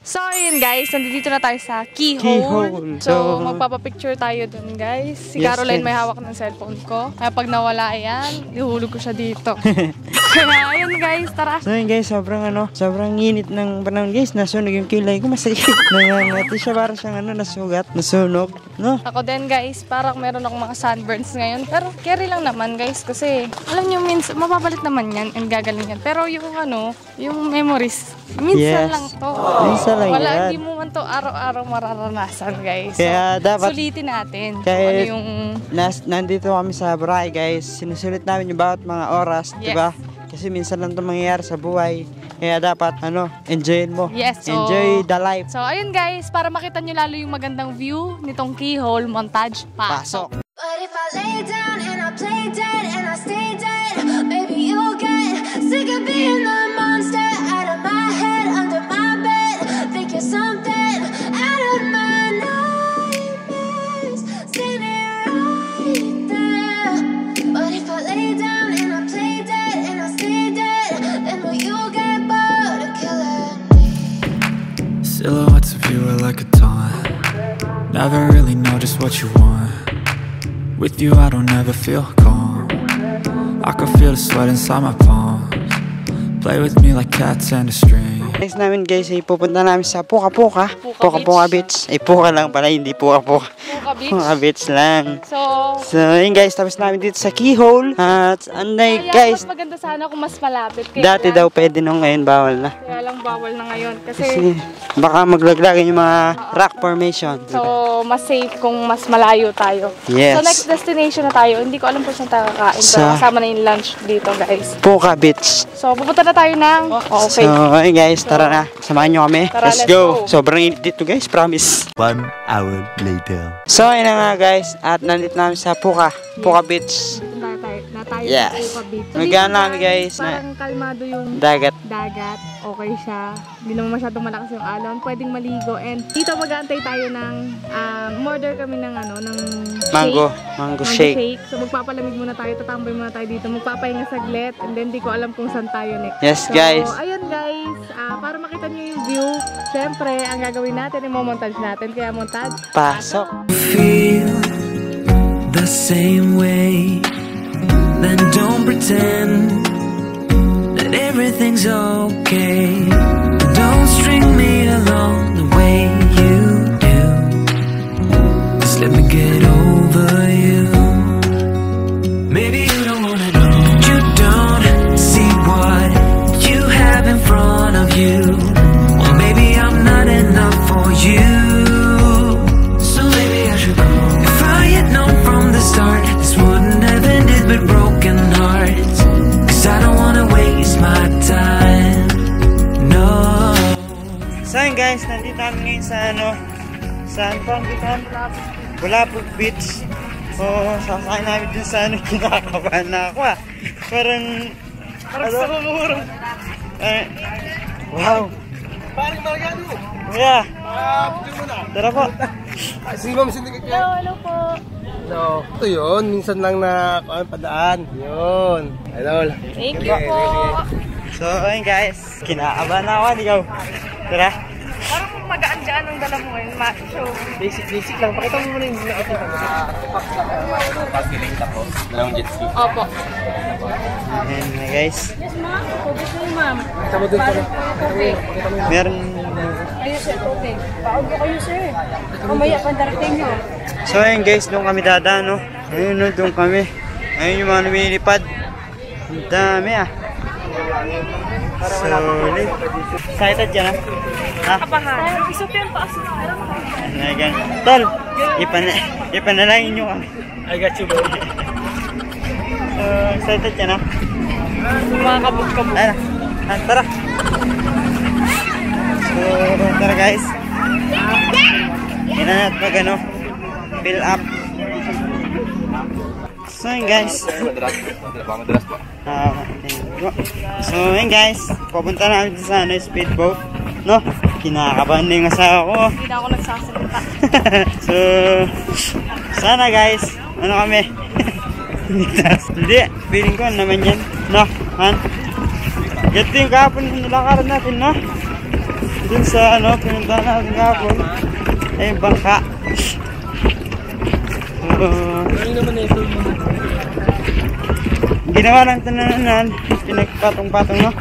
So, ayun guys, nandito na tayo sa keyhole. So, magpapapicture tayo dun guys. Si Caroline may hawak ng cellphone ko. Kaya pag nawala yan, ihulog ko siya dito. Kaya ayun guys, tara. So ayun guys, sobrang init ng panahon guys. Nasunog yung kilay ko, masakit. Nangangati siya, parang siyang nasugat, nasunog. No? Ako din guys, parang meron akong mga sunburns ngayon. Pero carry lang naman guys, kasi alam nyo, minsan, mapapalit naman yan and gagaling yan. Pero yung yung memories, minsan lang to. Minsan lang wala, yan. hindi mo man to araw-araw mararanasan guys. So, kaya dapat sulitin natin. Kahit yung nandito kami sa Boracay guys, sinusulit namin yung bawat mga oras, yes. diba? Kasi minsan lang ito mangyayari sa buhay. Kaya dapat, enjoyin mo. Yes, so, enjoy the life. So, ayun guys, para makita nyo lalo yung magandang view nitong keyhole montage, pasok. But if I lay down and I play dead and I stay dead, maybe you'll get sick of being the monster out of my head, under my bed. Think you're something out of my nightmares, standing right there. But if I lay down and I play dead and I stay dead, then will you get bored of killing me? Silhouettes of you are like a taunt. Never really know just what you want. With you I don't ever feel calm. I can feel the sweat inside my palms. Play with me like cats and a string. Next namin guys ay pupunta namin sa Puka Beach. Ay Puka lang pala, hindi Puka Puka Beach lang. So yun guys, tapos namin dito sa keyhole. At anday guys, mas maganda sana kung mas malapit. dati daw pwede nung ngayon bawal na. Kaya lang bawal na ngayon kasi baka maglaglagan yung mga rock formation. So mas safe kung mas malayo tayo. Yes. So next destination na tayo. Hindi ko alam kung saan tayo kakain. Pero kasama na yung lunch dito guys. Puka Beach. So pupunta na tayo ng okay. So ayun guys, tara na. Samahan nyo kami. Tara, Let's go. Sobrang init dito guys, promise. 1 hour later. So ayun na nga guys, at nandito namin sa Puka Beach. Na tayo Yes. sa Puka Beach. So, Magana dito, kami guys na parang kalmado yung dagat. Okay siya. Hindi naman masyadong malakas yung alon. Pwedeng maligo. And dito mag-aantay tayo ng order kami ng mango shake. So magpapalamig muna tayo. Tatambay muna tayo dito. Magpapahinga saglit. And then di ko alam kung saan tayo next. Yes so, guys. ayun guys. Para makita nyo yung view, syempre, ang gagawin natin, i-montage natin. Kaya montage, Pasok. Feel the same way. Then don't pretend that everything's okay. Don't string me along the way you do. Just let me get over you. Maybe you don't wanna know. You don't see what you have in front of you. Or maybe I'm not enough for you. So maybe I should go. If I had known from the start, this wouldn't have ended with broken hearts. Cause I don't wanna waste my time. No. So yun guys, nandito kami ngayon sa Bulapog Beach. So sasakay namin dun sa kinakabahan na ako Parang sa kumurong. Wow. Paring Mariano. Yeah. Picture mo na. Tara po. Si Ma'am Syndicate yan. hello po. No. Ito yun. Minsan lang na padaan. Yun. Hello. Thank you po. So ayun guys, kinakabahan na ako. Ikaw. Tara. Parang magaan-gaan ang dala mo ngayon, macho. Basic lang. Pakita mo muna yung nakatipag. Pag-giling tapos. Dalawang jet ski. Opo. Ayan na guys. Yes ma'am, tubig po ma'am. Sama doon pa na. Meron. Ayun sir, tubig. Paog ko kayo sir. Mamaya pandarating nyo. So ayun guys, doon kami dadaan Ayun doon kami. Ayun yung mga lumilipad. Ang dami Solid. Excited ka na? Kapahan. Isot yan, paas na. Ayan. Tol, ipanalangin nyo kami. I got you bro. So excited ka na? Mga kabog-kabog. Ayun na. Tara. So tara guys. Yan na natin fill up. So yun guys. So yun guys, papunta namin sa speedboat. Kinakabahan na yung asawa ko. Hindi na ako nagsasalita. So sana guys, kami? Hindi, feeling ko naman yan. Han? Ganito yung kahapon yung nilakaran natin, dun sa ano, pinuntahan natin kahapon ay bangka. Ginawa ng tananan, pinagpatong-patong, no?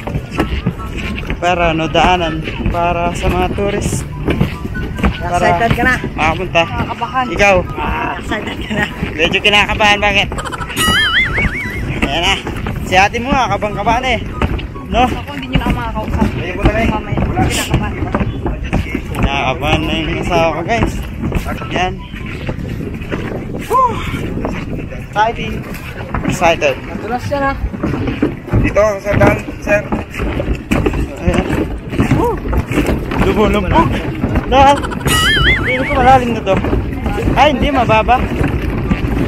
Para ano, daanan para sa mga tourist. Excited ka na? Makapunta. Nakakabahan. Ikaw? Excited ka na? Medyo kinakabahan, bakit? Ayan na. Si ate mo nga, kabang-kabahan eh. No? Ako hindi nyo na ako makakausap. Mamaya. Kinakabahan. Kinakabahan na yung asawa ko, guys. Yan. Woo! Exciting. Excited. Natulas siya na. Dito ako sa bang, sir. Ayan. Woo! Lubo-lubo. Dahil, hindi ko malalim na to. Ay, hindi, mababa.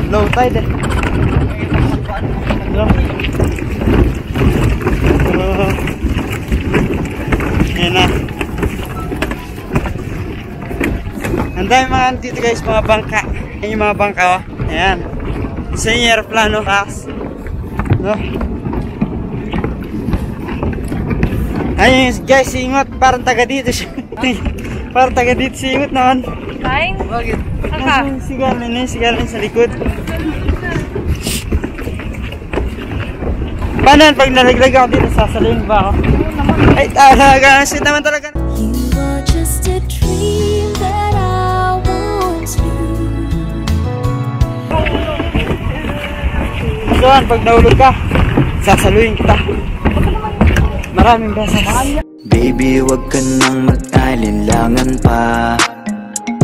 Low tide eh. So, ayan na. Ang dami mga dito guys, mga bangka. Ayan yung mga bangka, oh. Ayan. Isa yung aeroplano, taas. No? Ayun guys, singot. Parang taga dito siya. Parang taga dito singot naman. Kain? Bakit? Saka? Sigalan sa likod. Paano pag nalaglag ako dito, sasaluhin ba ako? Ay, talaga. Sweet naman talaga. You are just a dream that I once knew. Doon, pag nahulog ka, sasaluhin kita. Maraming beses. Baby, wag ka nang mag-alinlangan pa.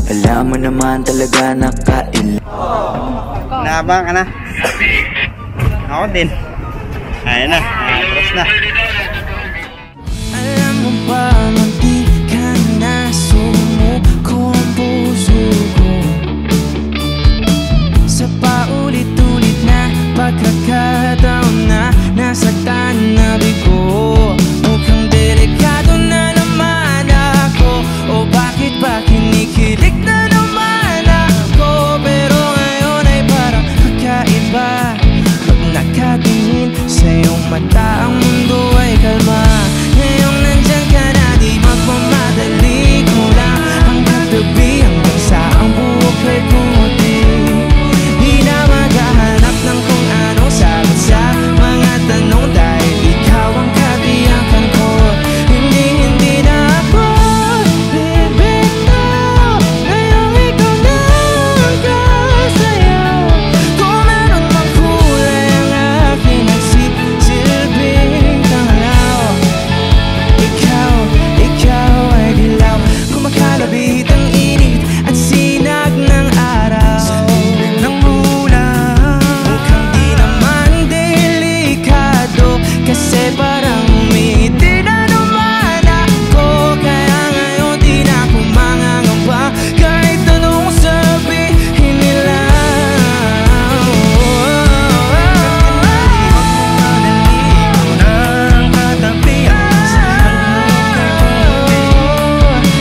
Alam mo naman talaga nakain. Naabang ka na. Ako din. Ayun na, atras na. Alam mo ba nang di ka na sumuko ang puso ko sa paulit-ulit na pagkakataon na nasaktan na bigo. Mukhang delikado na naman ako. O bakit ba kinikilig na naman ako? Pero ngayon ay parang kakaiba. Pag nakatingin sa iyong mata, ang mundo ay kalma. Ngayong nandyan ka na, di magmamadali ko lang ang katabi hanggang sa ang buhok ay pumuti. Di na maghahanap ng kung anong sagot sa mga tanong dahil ikaw ang katiyakan ko. Hindi na ako bibitaw. Ngayong ikaw na ang kasayaw. Kung meron mang kulay ang aking nagsisilbing tanglaw. Ikaw ay dilaw. Kumakalabit ang init at sinag ng araw. Sa limig ng ulan, mukhang di naman delikado. Kasi parang umiti na naman ako. Kaya ngayon di na ako mangangamba kahit anong sabihin nila.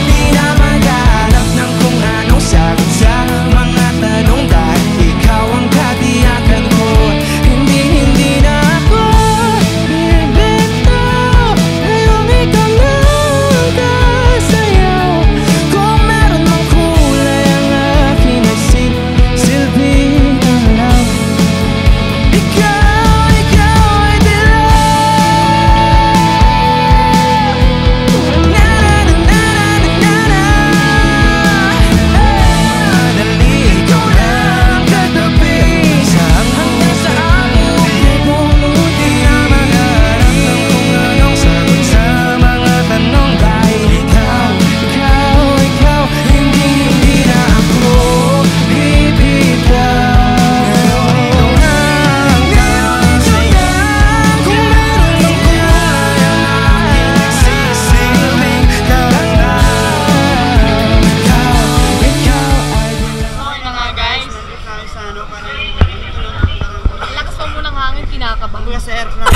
Di na maghanap ng kung anong sagot sa mga tanong dahil ikaw ang katiyakan ko. Hindi na ako bibitaw. Ngayong ikaw na ang kasayaw. Kung meron mang kulay ang aking nagsisilbing tanglaw. Ikaw ay dilaw. Madali ikaw lang katabi hanggang sa ang buhay pumuti. Na maghanap ng kung anong sagot sa mga tanong dahil ikaw hindi na ako bibitaw. Ikaw na ang kasayaw. Kung meron mang kulay ang aking nagsisilbing tanglaw. Ikaw ay Okay na nga guys. Ang lakas pa mo ng hangin, kinakabahan. Sa airplane.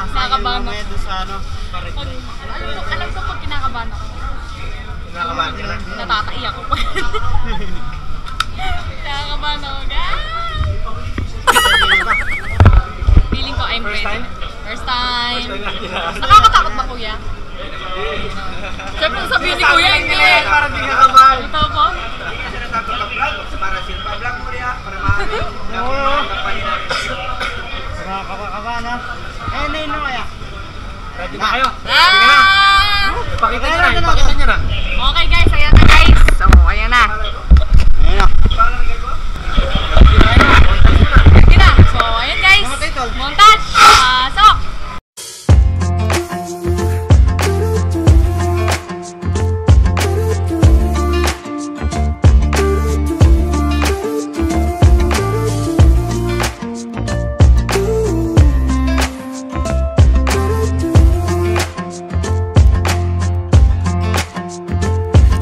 Kinakabahan ako. Sa ano, Alam ko pag kinakabahan ako. Natataiyak ako. Kinakabahan ako guys. Feeling ko I'm ready. First time. Nakakatakot ba kuya? Siyempre sabihin ni Kuya, hindi. Para di ka kabal. Ito po? Para silpa vlog mo niya. Para maami. Nakakakaba na. Eh, nain na kaya. Ready na kayo? Pakita nyo na. Okay guys, ayan na guys. So, ayan na. Ayan na. Ready na. So, ayan guys. Montage. Pasok.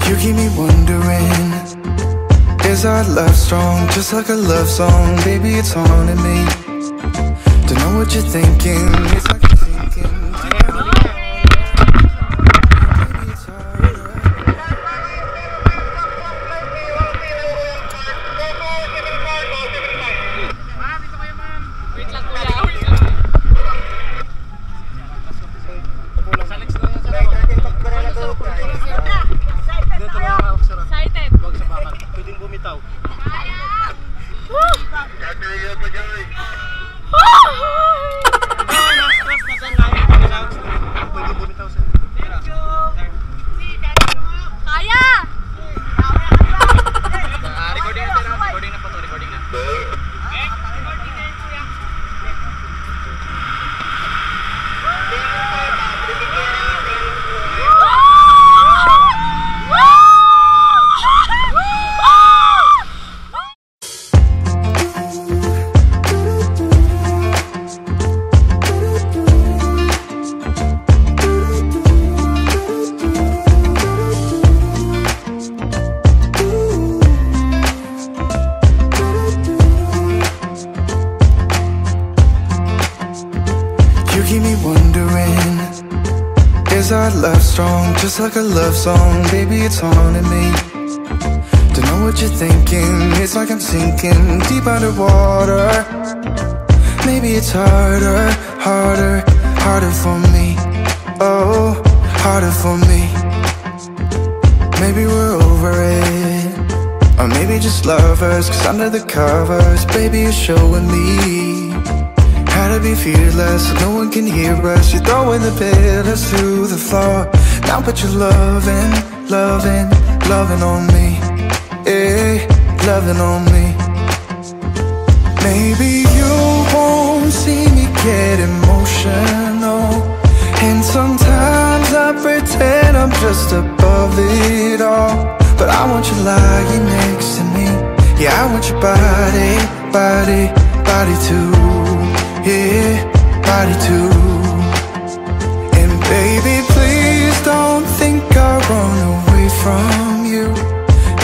You keep me wondering, is our love strong? Just like a love song, baby, it's haunting me. Don't know what you're thinking, it's like I'm thinking. Maybe it's harder. Wait lang Kuya. Excited. Pwedeng bumitaw. Kaya! Recording na po to, recording na. You keep me wondering, is our love strong? Just like a love song, baby, it's haunting me. Don't know what you're thinking, it's like I'm sinking deep underwater. Maybe it's harder, harder, harder for me. Oh, harder for me. Maybe we're over it, or maybe just lovers. Cause under the covers, baby, you're showing me how to be fearless, so no one can hear us. You're throwing the pillars to the floor. Now put your loving, loving, loving on me. Yeah, loving on me. Maybe you won't see me get emotional, and sometimes I pretend I'm just above it all. But I want you lying next to me. Yeah, I want your body, body, body too. Yeah, body too. And baby, please don't think I run away from you.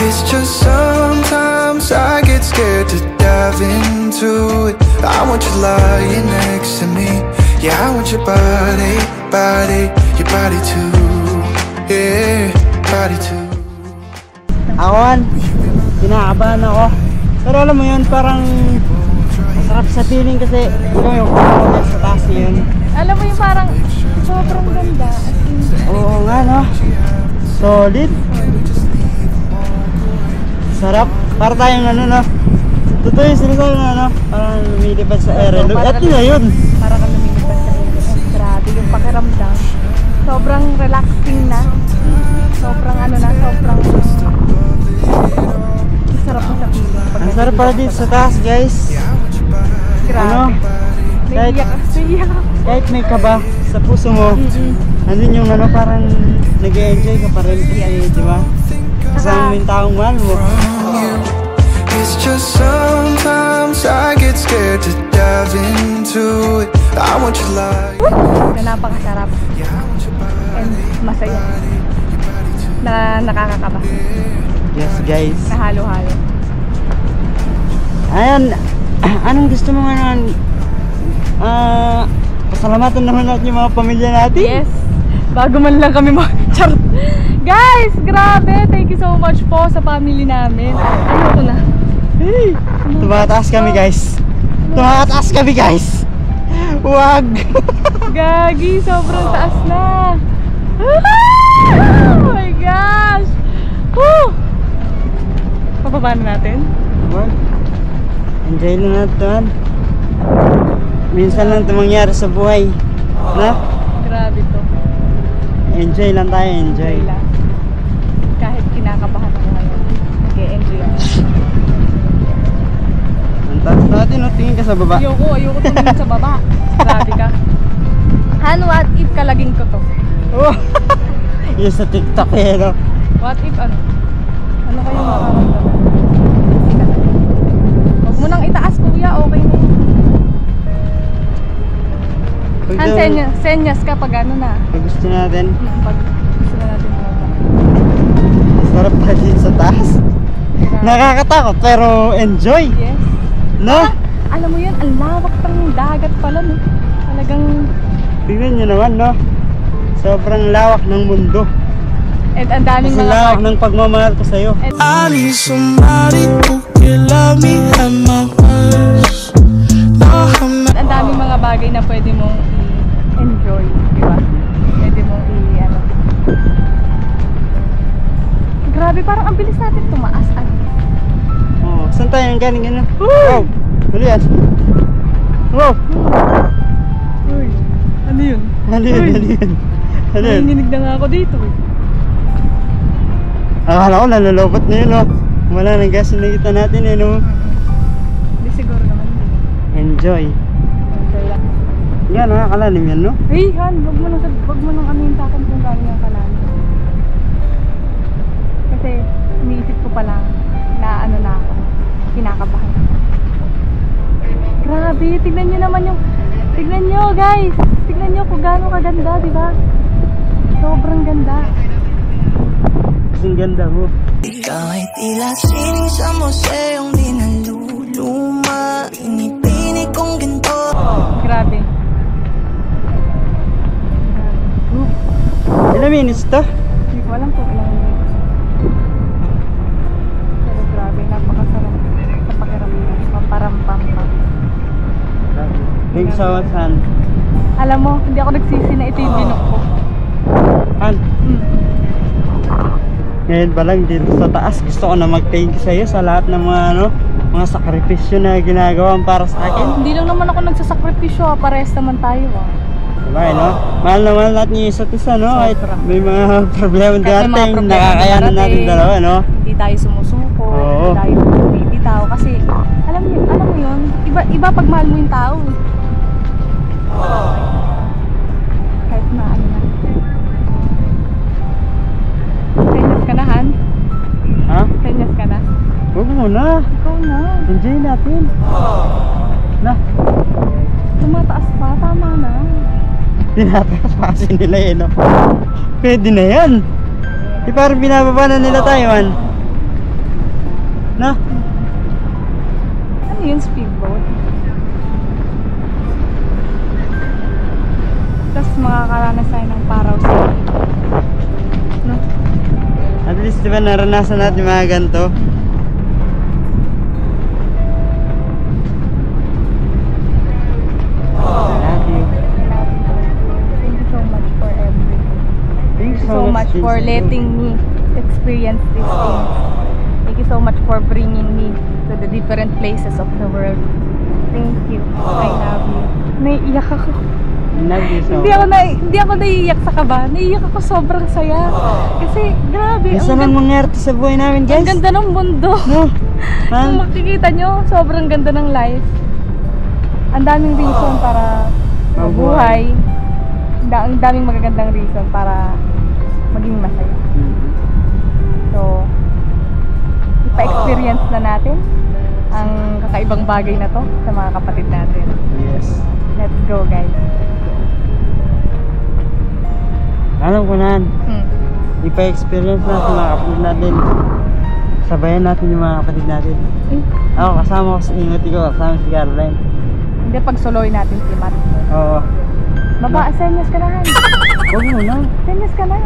It's just sometimes I get scared to dive into it. I want you lying next to me. Yeah, I want your body, body, your body too. Yeah, body too. Awan, kinakabahan ako. Pero alam mo yun, parang masarap sa feeling kasi ikaw yung kumakabahan sa taas yun. Alam mo yung parang sobrang ganda. Oo nga no, solid. Sarap, para tayong ano no. Totoo yung sinasabi na ano, parang lumilipad sa air. At yun na yun. Para kang lumilipad sa air. Grabe yung pakiramdam. Sobrang relaxing na. Sobrang ano na, sobrang sarap mo sa feeling. Ang sarap pala dito sa taas guys. Grabe. Ano? Kahit may kaba sa puso mo, andun yung ano, parang nag-enjoy ka pa rin kasi, di ba? Kasama mo yung taong mahal mo. It's just sometimes I get scared to dive into it. I want you lying. Na napakasarap. And masaya. Na nakakakaba. Yes guys. Na halo-halo. Ayan, anong gusto mo nga naman? Pasalamatan naman natin yung mga pamilya natin. Yes. Bago man lang kami Charot. Guys, grabe. Thank you so much po sa family namin. Ayoko na. Hey, tumataas kami guys. Tumataas kami guys. Wag. Gagi, sobrang taas na. Ibababa na natin. Well, enjoy na natin. Minsan lang ito mangyari sa buhay. Na? Grabe to. Enjoy lang tayo, enjoy. Lang. Kahit kinakabahan ako ngayon. Nag-enjoy ako. Ang taas natin, no? Tingin ka sa baba. Ayoko tumingin sa baba. Grabe ka. Han, what if kalaging ko to? Oh! Yung sa TikTok eh, no? What if ano? Ano kayong makaramdaman? Hindi ka lang. Huwag mo nang itaas, kuya. Okay na yun. Han, senyas ka pag ano na. Pag gusto natin. Pag gusto na natin bumaba. Sarap pa din sa taas. Nakakatakot pero enjoy. Yes. No? Alam mo yun, ang lawak ng dagat pala, no? Talagang... Tingnan nyo naman, no? Sobrang lawak ng mundo. And ang daming Kasi mga... lawak ng pagmamahal ko sa'yo. I need somebody who can love me at my worst. No, I'm not. Ang daming mga bagay na pwede mong i-enjoy, di ba? Pwede mong i-ano. Grabe, parang ang bilis natin tumaas. Oh, saan tayo yung galing gano'n? Wow! Ano yan? Wow! Uy, ano yun? Ano yun? Ano yun? Ano yun? Nanginginig na nga ako dito eh. Akala ko nalulobot na yun, oh. Wala nang gas na kita natin, eh, no? Hindi siguro naman yun. Enjoy. Enjoy lang. Yan, nakakalalim yan, no? Hey, Han, wag mo nang amin sa akin kung gano'n yung kalalim. Kasi, iniisip ko pa lang na ano na ako. Kinakabahan ako. Grabe, tignan nyo naman yung... Tignan nyo, guys! Tignan nyo kung gano'n kaganda, di ba? Sobrang ganda. Kasing ganda mo. Ikaw ay tila sining sa museong di naluluma. Pinipini kong ginto. Grabe. Ilang minutes to? Hindi ko alam kung ilang minutes. Pero grabe, napakasarap sa pakiramdam. Pamparampam. Thank you so much, Han. Alam mo, hindi ako nagsisi na ito yung binok ko. Han, ngayon pa lang dito sa taas, gusto ko na mag-thank you sa'yo sa lahat ng mga, ano, mga sakripisyo na ginagawa para sa akin. Hindi lang naman ako nagsasakripisyo, parehas naman tayo. Diba, no? Mahal na mahal natin yung isa't isa, no? Kahit may mga problema darating, problema nakakayanan natin darating. dalawa, no? Hindi tayo sumusuko, Oo. hindi tayo bumibitaw. Kasi, alam mo yun, iba pag mahal mo yung tao. Kahit maano na. Senyas ka na, Han? Ha? Senyas ka na? Huwag muna. Ikaw na. Enjoy natin. Na, Tumataas pa, tama na. tinataas pa kasi nila eh, no? Pwede na yan. Di parang binababa na nila tayo, Han. Na? Ano yun, speedboat? Tapos makakaranas tayo ng paraw sa no? At least, di ba, naranasan natin mga ganito? Love you. Thank you so much for everything. Thank you So much for letting me experience these things. Thank you so much for bringing me to the different places of the world. Thank you. I love you. Naiiyak ako. Love you so Hindi much. hindi ako naiiyak sa kaba. Naiiyak ako sobrang saya. Kasi grabe, Isa nang mangyari to sa buhay namin, ang guys. ganda ng mundo. No? Kung Han? makikita nyo, sobrang ganda ng life. Ang daming reason para mabuhay. Ang daming magagandang reason para maging masaya. So, ipa-experience na natin ang kakaibang bagay na to sa mga kapatid natin. Yes. Let's go, guys. Alam ko na, ipa-experience natin mga kapatid natin. Sabayan natin yung mga kapatid natin. Ako, kasama ko sa ingoti ko, kasama si Caroline. Hindi, pag soloy natin si Matt. Oo. Baba, senyas ka na, Han. Huwag mo na. Senyas ka na.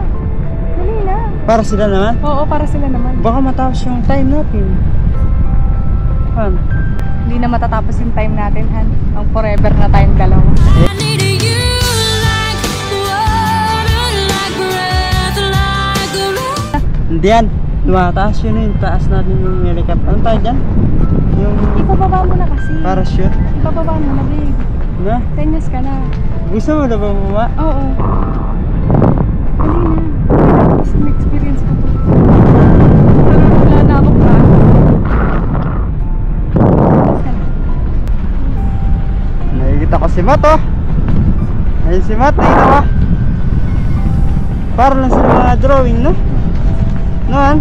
Dali na. Para sila naman. Oo, para sila naman. Baka matapos yung time natin. Han? Hindi na matatapos yung time natin, Han. Ang forever na tayong dalawa. I needed you like water, like breath, like a rain. Hindi yan. Tumataas yun yung taas natin yung helicopter. Ano tayo dyan? Yung Ipababa mo na kasi. parachute. Ipababa mo na, babe. Diba? 10 years ka na. Gusto mo na ba bumaba? Oo. Dali na. Tapos na-experience ko to. Pero wala na ako pa. Nakikita ko si Matt oh. Ayun si Matt, nakita ko. Para lang sa mga drawing, no? Noan?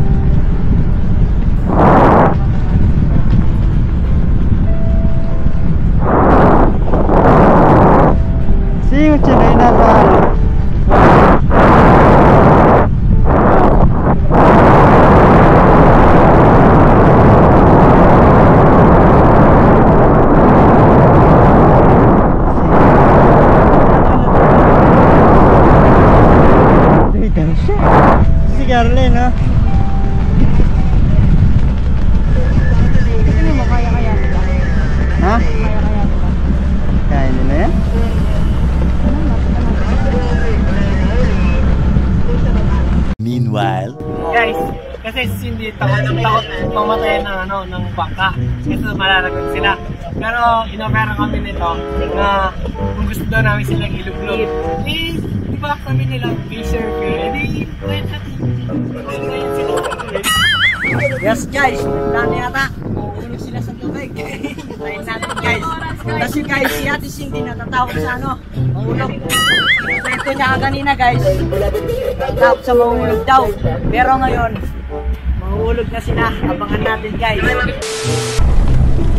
Sino siya na nasa ano? Si Carlin, no? Tingnan mo, kaya-kaya nila. Ha? Kaya-kaya nila. Kaya nila yan? Meanwhile, Guys, kasi hindi takot mamatay ng bangka. Kasi malalagot sila. Pero inofera kami nito na kung gusto daw namin silang ilublog. Eh, di ba kami nilang fisher fee? Eh, di, pwede natin. Yes guys, dami yata. Ulog sila sa tubig. Tayo natin guys. Kasi guys, si Ate Sing din natatakot sa mahulog. Ito niya kanina guys. Takot sa mahulog daw. Pero ngayon, mahulog na sila. Abangan natin guys.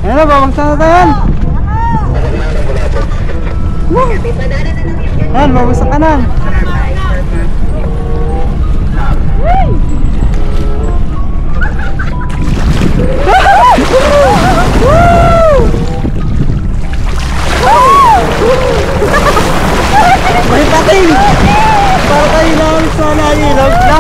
Ayan na, babagsak na tayo yan. Ayan, babagsak ka na. May pating! Para tayo namin sa nahilog na.